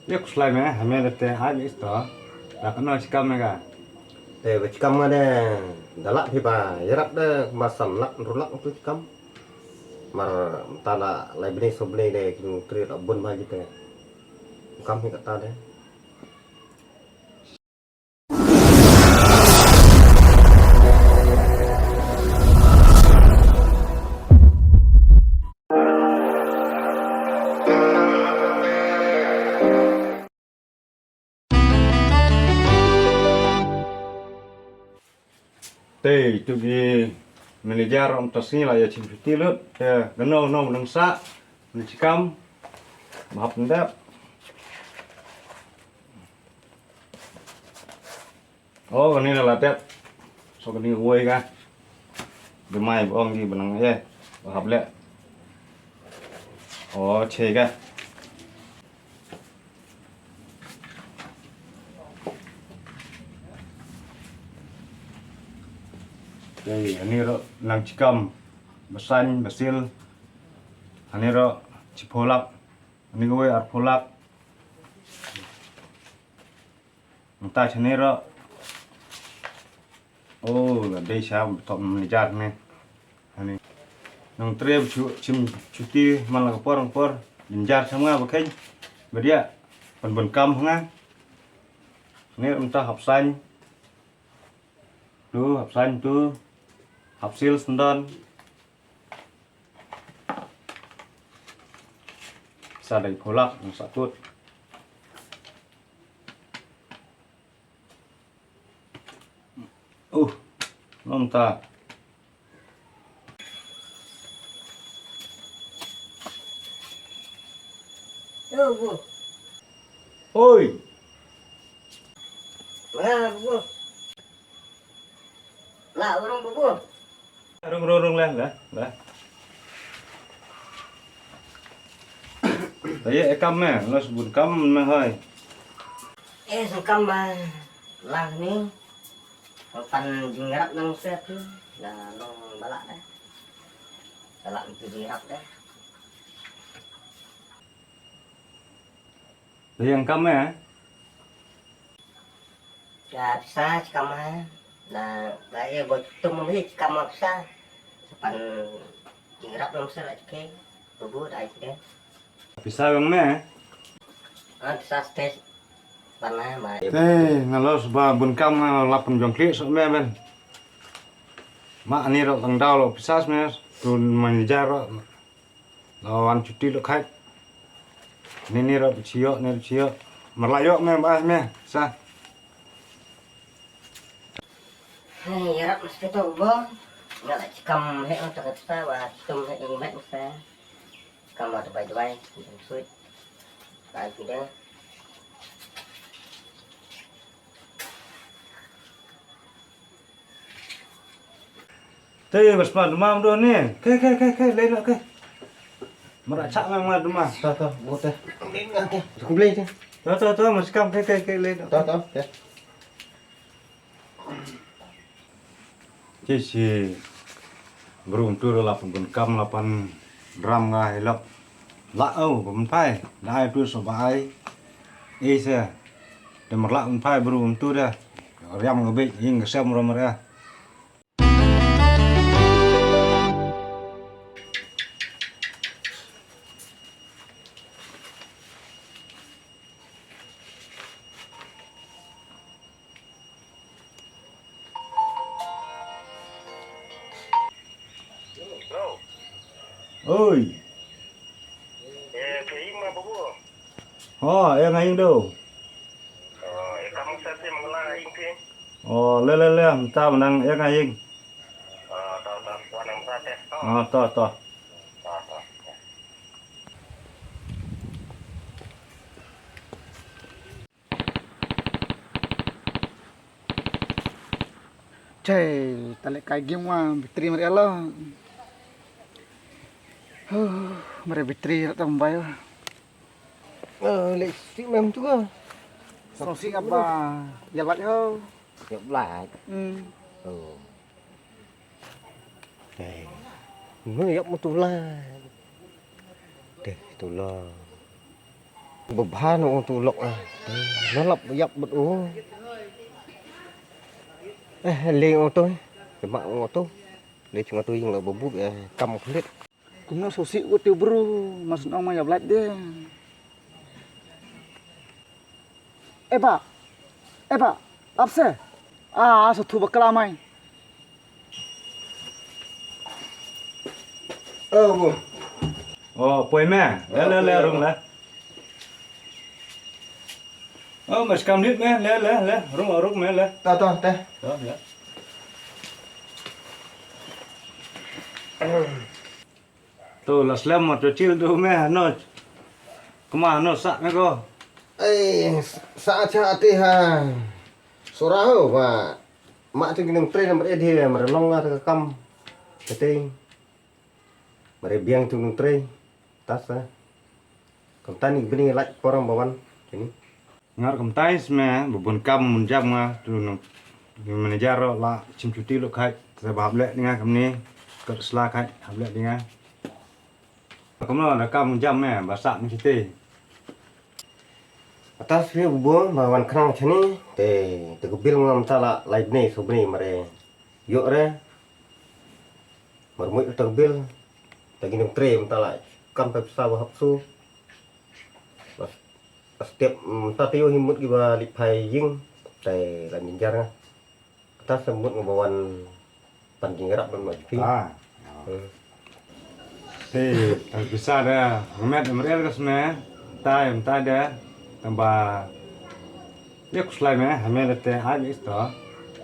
Yuk slime ya, hamil teh aja itu. Tak kenal sikam mereka. Cikam ada dalak pipa, yarap deh masam lak rulak tu cikam. Mar tala lai bini sobni deh king tri abun mah gitu. Cikam ni kata deh. Teh itu di manajer om tasni lah ya cipti lut. Ya kenal nom nangsa, sikam, maaf ndak. Oh ini lah tep. So ini uai kah? Demai bong di benang ya. Maaf le. Oh cek kah? Ini ro lang cikam, besan, basil. Ini ro cipolak. Ini gue arpolak. Entah sini ro. Oh, đây sao tọm này chặt này. Ini. Nang trep cuti malah por jinjar sama bakai. Beria pen kam hanga. Ini entah hapsan. Tu hapsan tu. Hapsil sendan. Sadai kolak yang satu. Nonta. Yo bu, Oi, mana bu? Lah orang bu. rung lah. Tadi ekam lo sebut kam mah hai. Sekam mah lah ni. Pan jingrap nang set tu, dah nong balak dah. Balak itu jingrap dah. Tadi yang kam Dah bisa sekam mah. Nah, saya buat tum mah sekam mah bisa. Pan jingrap nang set ke. Bubu dah itu. Bisa bang meh. Bisa stes. Panah mah. Ngalo sebab bun kam lapan jongklik sok meh ben. Mak ni ro tang dau lo bisa meh. Tun manajer ro. Lawan cuti lo kai. Ni ro cio. Merlayok meh bahas meh. Sah. Hai, yarap mesti tu bu. Nggak lah sekam hek untuk kita, wah tum hek yang baik mesti. Sekam ada baik, suit. Baik tidak. Teh bersama demam doh ni. Ke lain ke. Meracak memang demam. Tahu, buat teh. Cukup beli teh. Tahu masih kam ke lain. Tahu, teh. Cisi beruntur lapan bun kam lapan dram ngai lap. Lau pempai, dah itu sobai. Isa. Dan merlak pempai beruntur dah. Riam ngebik hingga sem mereka. Oi. Keing mah bu. Oh, yang aing do. Kamu saya mengelah aing ke. Oh, le, entah menang yang aing. Tahu, warna merah teh. Oh, toh. Cai, tali kaigi mah bitri mari Allah. Mari bitri tak tambah. Lek si mem tu ke. Sosi apa? Jabat yo. Nhập lại. Hmm. Đây. Người dọc một tù la. Đây, tù la. Beban orang tu lok ah. Nolap yap betul. Leng orang tu. Kemak orang tu. Dia cuma tu yang lah bebu kam kulit. Cũng nó sổ xịu của tiêu bro mà ông mày nhập lại đi. Ê bà, áp xe. À, sổ thu bạc la mày. Bu. Oh, poin meh. Le rung le. Oh, mas kam dit meh. Le. Rung meh le. Ta teh. Đó, ya. Tu la slam mà chill tu meh no. Kemana no sak meh ko. Saat hati ha. Soraho và mak tu ginung train nomor dia merelong lah ke kam. Keting. Mari biang tu ginung train. Tas ha. Kam tani bini lak korang bawan sini. Ngar kam tais meh bubun kam mun jam nga tu no. Manager la chim cuti lo khai. Sa bab le dengan kam ni. Kat sela khai hab le dengan. Kam no la kam mun jam meh basak ni citi. Atas ni bubuh bawan kerang sini. Te kebil ngam tala lain ni sobni mari. Yuk re. Marmui te kebil. Te ginung train tala kam pe pesawat hapsu. Setiap tatio himut giba lipai ying tai la ninjar kita sebut ngabawan panjing gerak dan maji Ah. Thì bisa dah ngemet merel ke semua tai dah tambah dia kuslai meh hamil te habis tu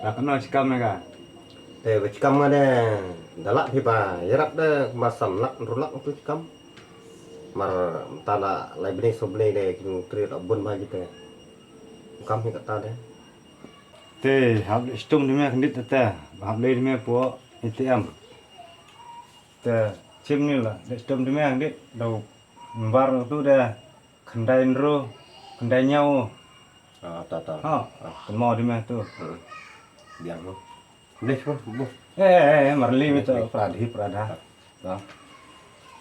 dah kena cikam mereka te becikam ada dalak pipa yarap da masam lak rulak tu cikam mar tala lai bini sobni de kin tri abun ma jite kam hi kata de thì học lịch stung thì mẹ khndit te học lịch thì mẹ po ATM te chim ni lah lịch stung thì mẹ khndit đầu bar tu dah kendai nhau ta ha kemo di meh tu biang tu boleh bu marli itu pradha đó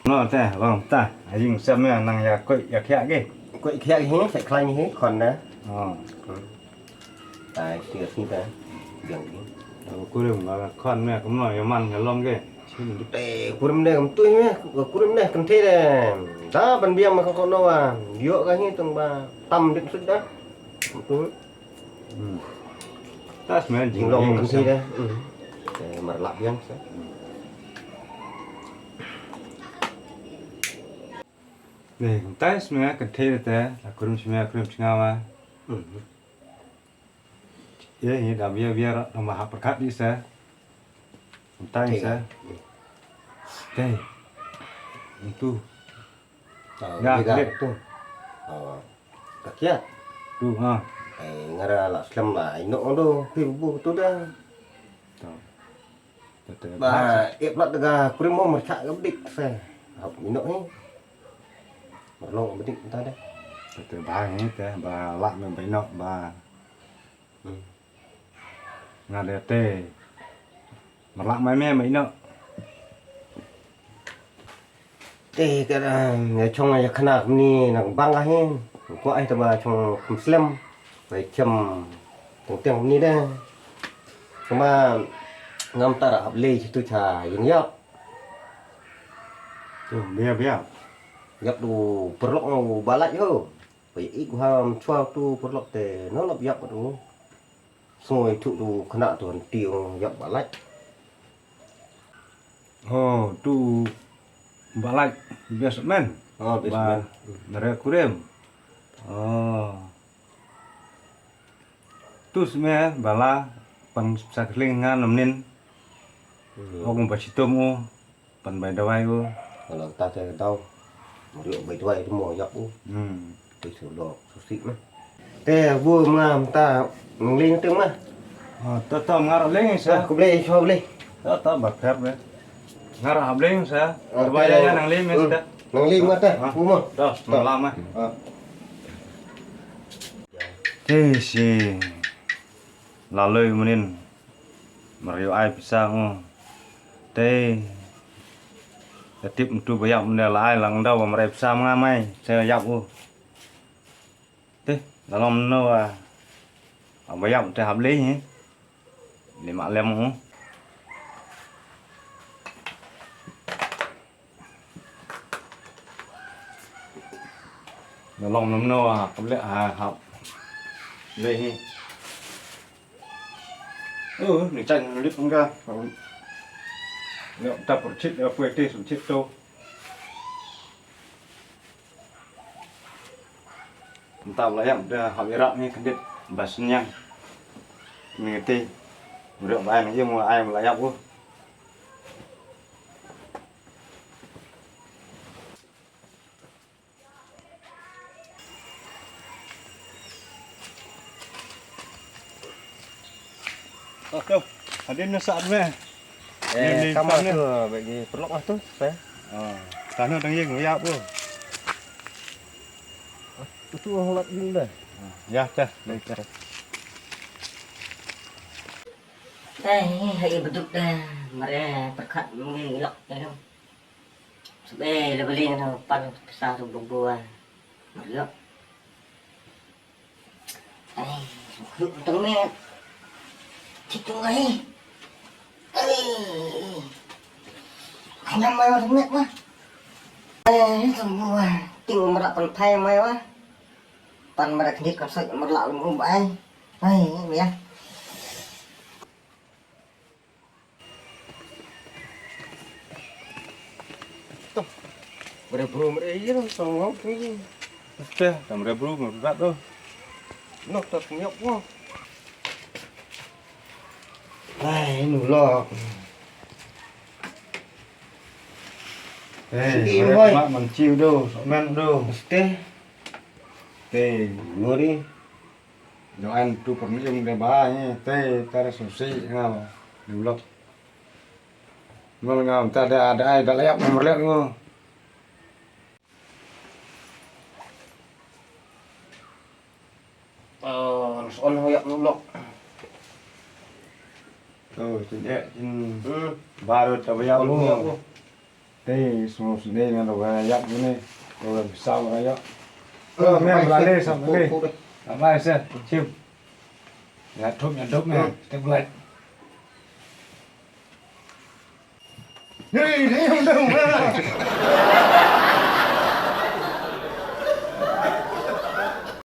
nó te vâng ta aying xem mẹ nang ya koi ya khia ge koi khia hi sai khlai ni hi kon na tai sia si ta biang ni kurim là con mẹ cũng nói man cái lông cái kurim de kam tu me kurim de kan the de da ban biang ma ko no wa yo ka hi tung ba tam dik sud da tu tas mẹ jing jing long long kan thi de mar lak biang sa này tas mẹ cái thế thế là kurim chinga mà ye ini dah biar nama hak perkat di sa tay sa tay itu ya Ya, ga dek. tu kakia tu ha ngara la slam la ino do pi bu tu da ba ep lat ga kurim mo mar cha ga dik sa hop ino hi mar long bedik ta de từ ba hết thế bà lạ mình phải nọ bà ngà đẹp tê mà lạ mấy mẹ mấy nọ te ka chong ya khana ni nang bang ga hin ko ai ta ba chong muslim bai cham tong teng ni da kuma ngam ta ra hab le tu cha yin yap tu bia bia yap du perlok no balak ho bai ik ham chua tu perlok te no lap yap du soi tu du khana tu tiu yap balak oh tu balak biasa men oh bà bismillah dari kurim oh tu semua bala pan sakling ngan nemnin ông bà chỉ tôm ô pan bài đawai ô kalau ta te tau rượu bai tuai tu mo yap u tôi sửa đồ số xịn mà thế vua mà ta lên tiếng mà tao tao ngar lên sa cũng lên cho lên tao bạc phép đấy ngar hab lên sa bài đây nang lên men sa nang lên mà ta vua mà đó mà làm á thế si lalu menin Mario ai bisa ngo thế tiếp tu bayam ne lai lang đâu mà rep sam nga mai saya yap u Teh, dalam no bayam teh habli ni. 5 lem hả? Nó lòng nấm nô học lệ học đây hi. Để tranh lít không ra. Liệu tập một chiếc phơi tê một chiếc tô. Tao lại em học rộng như cái biết bà sinh nhang. Mình tê. Rượu ai mà yêu mà ai mà lại học luôn. Đâu, hadin na saan me. Kamar tu bagi perlok lah tu saya. Tanah tang yeng ya bu. Itu orang lat dulu dah. Ya, dah. Baik. Hai beduk dah. Mare perkat ngilok dah. Sebe le beli dah pan besar tu buah. Ngilok. Teng me. Citu ai. Kenapa mai teng me mah? Teng buah. Ting merak pan thai mai wah. Pan merak kidit kan sok merlak lum ai. Hai, ya. Berburu mereka tu sama tu. Teh, tam rebru berat tu. Nak tak nyok wah. Ai nulok. Eh, mak menciu tu, men tu. Teh Teh, ngori. doan tu permium de bae, teh tare susi ngam. Dulok. Ngol ngam ta ada ai dak layak nomor lek tu. Soal hoyak nulok. Tu, tidak baru tak bayar lu. Teh, semua sudah dengan bayar ni. Orang besar bayar. Memang beralih sama ni. Apa sih? Cium. Ya, duk ni. Kita buat. Hei, ni undang.